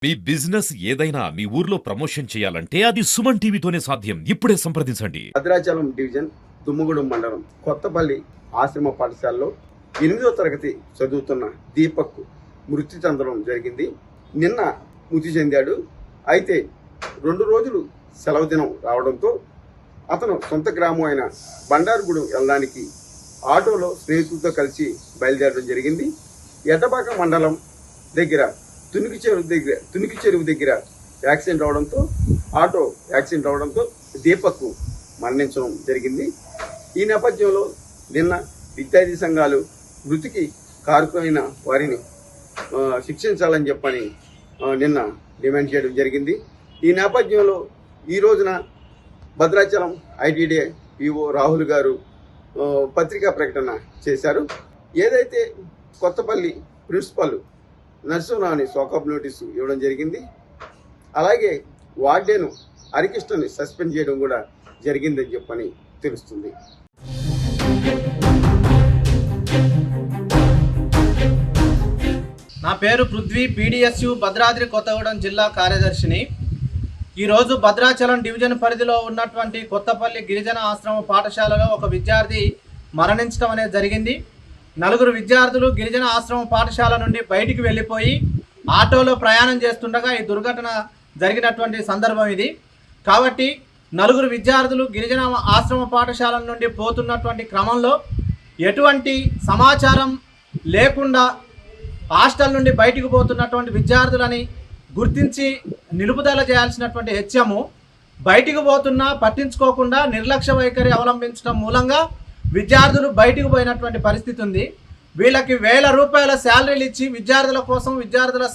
మీ business ఏదైనా మీ ఊర్లో promotion చేయాలంటే అది సుమన్ టీవీతోనే సాధ్యం. ఇప్పుడే సంప్రదించండి. భద్రాచలం డివిజన్ దుమ్ముగూడెం మండలం కొత్తపల్లి ఆశ్రమ పాఠశాలలో 8వ తరగతి చదువుతున్న దీపక్ మృతి చెందడం జరిగింది. నిన్న మృతి చెందాడు. అయితే 2 రోజులు సెలవు దినం రావడంతో అతను సొంత గ్రామం అయిన బండారుగూడెం వెళ్ళడానికి ఆటోలో స్నేహితులతో కలిసి బయలుదేరడం జరిగింది. ఎడ్డబాక మండలం దగ్గర తునికి చెరువు దగ్గర యాక్సిడెంట్ అవడంతో దీపక్ మరణించడం జరిగింది. ఈ నేపథ్యంలో నిన్న విద్యార్థి సంఘాలు మృతికి కారకులైన వారిని శిక్షించాలని చెప్పని నిన్న డిమాండ్ చేయడం జరిగింది. ఈ నేపథ్యంలో ఈ రోజున భద్రాచలం ఐటీడీఏ ఈఓ రాహుల్ గారు పత్రికా ప్రకటన చేశారు. ఏదైతే కొత్తపల్లి ప్రిన్సిపల్ నరసింహరావుని సోకాప్ నోటీసు ఇవ్వడం జరిగింది. అలాగే వార్డెను హరికృష్ణని సస్పెండ్ చేయడం కూడా జరిగిందని చెప్పని తెలుస్తుంది. నా పేరు పృథ్వీ, పీడిఎస్యు భద్రాద్రి కొత్తగూడెం జిల్లా కార్యదర్శిని. ఈరోజు భద్రాచలం డివిజన్ పరిధిలో ఉన్నటువంటి కొత్తపల్లి గిరిజన ఆశ్రమ పాఠశాలలో ఒక విద్యార్థి మరణించడం అనేది జరిగింది. 4 విద్యార్థులు గిరిజన ఆశ్రమ పాఠశాల నుండి బయటికి వెళ్ళిపోయి ఆటోలో ప్రయాణం చేస్తుండగా ఈ దుర్ఘటన జరిగినటువంటి సందర్భం ఇది. కాబట్టి 4 విద్యార్థులు గిరిజన ఆశ్రమ పాఠశాల నుండి పోతున్నటువంటి క్రమంలో ఎటువంటి సమాచారం లేకుండా హాస్టల్ నుండి బయటికి పోతున్నటువంటి విద్యార్థులని గుర్తించి నిలుపుదల చేయాల్సినటువంటి హెచ్ఎం బయటికి పోతున్నా పట్టించుకోకుండా నిర్లక్ష్య వైఖరి అవలంబించడం మూలంగా విద్యార్థులు బయటికి పోయినటువంటి పరిస్థితి ఉంది. వీళ్ళకి 1000 రూపాయల శాలరీలు ఇచ్చి విద్యార్థుల కోసం, విద్యార్థుల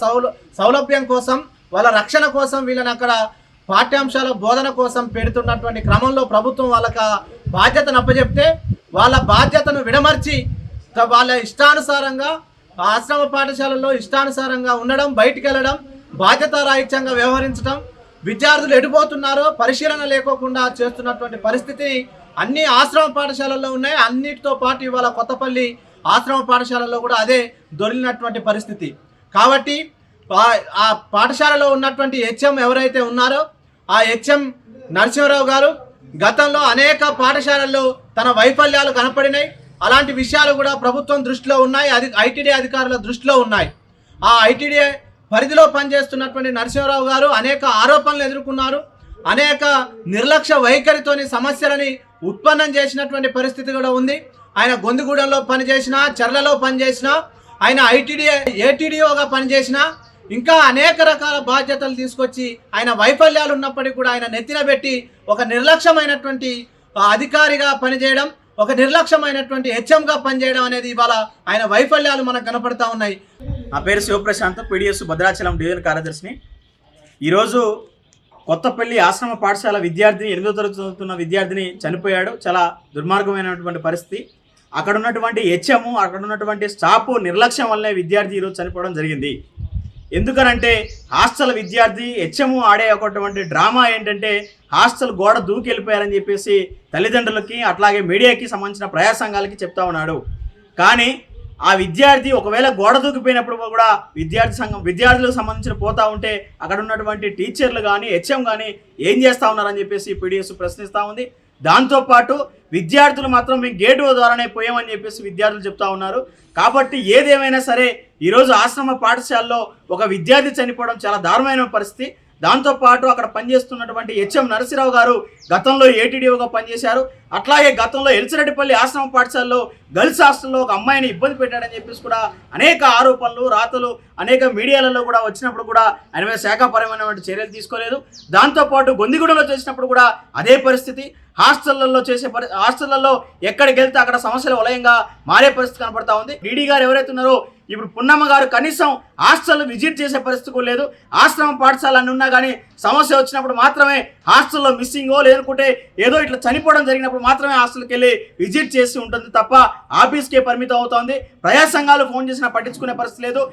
సౌలభ్యం కోసం, వాళ్ళ రక్షణ కోసం వీళ్ళని అక్కడ పాఠ్యాంశాల బోధన కోసం పెడుతున్నటువంటి క్రమంలో ప్రభుత్వం వాళ్ళకి బాధ్యతను అప్పచెప్తే వాళ్ళ బాధ్యతను విడమర్చి వాళ్ళ ఇష్టానుసారంగా ఆశ్రమ పాఠశాలల్లో ఇష్టానుసారంగా ఉండడం, బయటికి వెళ్ళడం, బాధ్యతారాహిత్యంగా వ్యవహరించడం, విద్యార్థులు ఎడిపోతున్నారో పరిశీలన లేకోకుండా చేస్తున్నటువంటి పరిస్థితి అన్ని ఆశ్రమ పాఠశాలల్లో ఉన్నాయి. అన్నిటితో పాటు ఇవాళ కొత్తపల్లి ఆశ్రమ పాఠశాలలో కూడా అదే దొరికినటువంటి పరిస్థితి. కాబట్టి ఆ పాఠశాలలో ఉన్నటువంటి హెచ్ఎం ఎవరైతే ఉన్నారో ఆ హెచ్ఎం నరసింహరావు గారు గతంలో అనేక పాఠశాలల్లో తన వైఫల్యాలు కనపడినాయి. అలాంటి విషయాలు కూడా ప్రభుత్వం దృష్టిలో ఉన్నాయి, ఐటీడీ అధికారుల దృష్టిలో ఉన్నాయి. ఆ ఐటీడీ పరిధిలో పనిచేస్తున్నటువంటి నరసింహరావు గారు అనేక ఆరోపణలు ఎదుర్కొన్నారు. అనేక నిర్లక్ష్య వైఖరితోని సమస్యలని ఉత్పన్నం చేసినటువంటి పరిస్థితి కూడా ఉంది. ఆయన గొందిగూడెంలో పనిచేసినా, చర్లలో పనిచేసినా, ఆయన ఏటీడీఓగా పనిచేసినా, ఇంకా అనేక రకాల బాధ్యతలు తీసుకొచ్చి ఆయన వైఫల్యాలు ఉన్నప్పటికీ కూడా ఆయన నెత్తిన పెట్టి ఒక నిర్లక్ష్యమైనటువంటి అధికారిగా పనిచేయడం, ఒక నిర్లక్ష్యమైనటువంటి హెచ్ఎంగా పనిచేయడం అనేది ఇవాళ ఆయన వైఫల్యాలు మనకు కనపడతా ఉన్నాయి. నా పేరు శివప్రశాంత్, పీడిఎస్ భద్రాచలం డివిజన్ కార్యదర్శిని. ఈరోజు కొత్తపల్లి ఆశ్రమ పాఠశాల విద్యార్థిని 8వ తరగతి చదువుతున్న విద్యార్థిని చనిపోయాడు. చాలా దుర్మార్గమైనటువంటి పరిస్థితి. అక్కడ ఉన్నటువంటి హెచ్ఎం, అక్కడ ఉన్నటువంటి స్టాఫ్ నిర్లక్ష్యం వల్లనే విద్యార్థి ఈరోజు చనిపోవడం జరిగింది. ఎందుకనంటే హాస్టల్ విద్యార్థి హెచ్ఎం ఆడే ఒకటువంటి డ్రామా ఏంటంటే హాస్టల్ గోడ దూకి వెళ్ళిపోయారని చెప్పేసి తల్లిదండ్రులకి అట్లాగే మీడియాకి సంబంధించిన ప్రజా సంఘాలకి చెప్తా ఉన్నాడు. కానీ ఆ విద్యార్థి ఒకవేళ గోడ దూకిపోయినప్పుడు కూడా విద్యార్థులకు సంబంధించిన పోతా ఉంటే అక్కడ ఉన్నటువంటి టీచర్లు కానీ హెచ్ఎం కానీ ఏం చేస్తూ ఉన్నారని చెప్పేసి పీడిఎస్ ప్రశ్నిస్తూ ఉంది. దాంతోపాటు విద్యార్థులు మాత్రం మేము గేటు ద్వారానే పోయామని చెప్పేసి విద్యార్థులు చెప్తా ఉన్నారు. కాబట్టి ఏదేమైనా సరే ఈరోజు ఆశ్రమ పాఠశాలలో ఒక విద్యార్థి చనిపోవడం చాలా దారుణమైన పరిస్థితి. దాంతోపాటు అక్కడ పనిచేస్తున్నటువంటి హెచ్ఎం నరసింహరావు గారు గతంలో ఏటీడీఓగా పనిచేశారు. అట్లాగే గతంలో ఎల్సిరెడ్డిపల్లి ఆశ్రమ పాఠశాలలో గర్ల్స్ హాస్టల్లో ఒక అమ్మాయిని ఇబ్బంది పెట్టాడని చెప్పేసి కూడా అనేక ఆరోపణలు, రాతలు అనేక మీడియాలలో కూడా వచ్చినప్పుడు కూడా ఆయన మీద శాఖాపరమైనటువంటి చర్యలు తీసుకోలేదు. దాంతోపాటు గొందిగూడెంలో చేసినప్పుడు కూడా అదే పరిస్థితి. హాస్టళ్లలో ఎక్కడికి వెళ్తే అక్కడ సమస్యల వలయంగా మారే పరిస్థితి కనపడతా ఉంది. డీడీ గారు ఎవరైతే ఉన్నారో ఇప్పుడు పున్నమ్మ గారు కనీసం హాస్టల్ విజిట్ చేసే పరిస్థితి కూడా లేదు. ఆశ్రమ పాఠశాల అని ఉన్నా కానీ సమస్య వచ్చినప్పుడు మాత్రమే హాస్టల్లో మిస్సింగో లేకుంటే ఏదో ఇట్లా చనిపోవడం జరిగినప్పుడు మాత్రమే హాస్టల్కి వెళ్ళి విజిట్ చేసి ఉంటుంది తప్ప ఆఫీస్కే పరిమితం అవుతోంది. ప్రజా సంఘాలు ఫోన్ చేసినా పట్టించుకునే పరిస్థితి లేదు.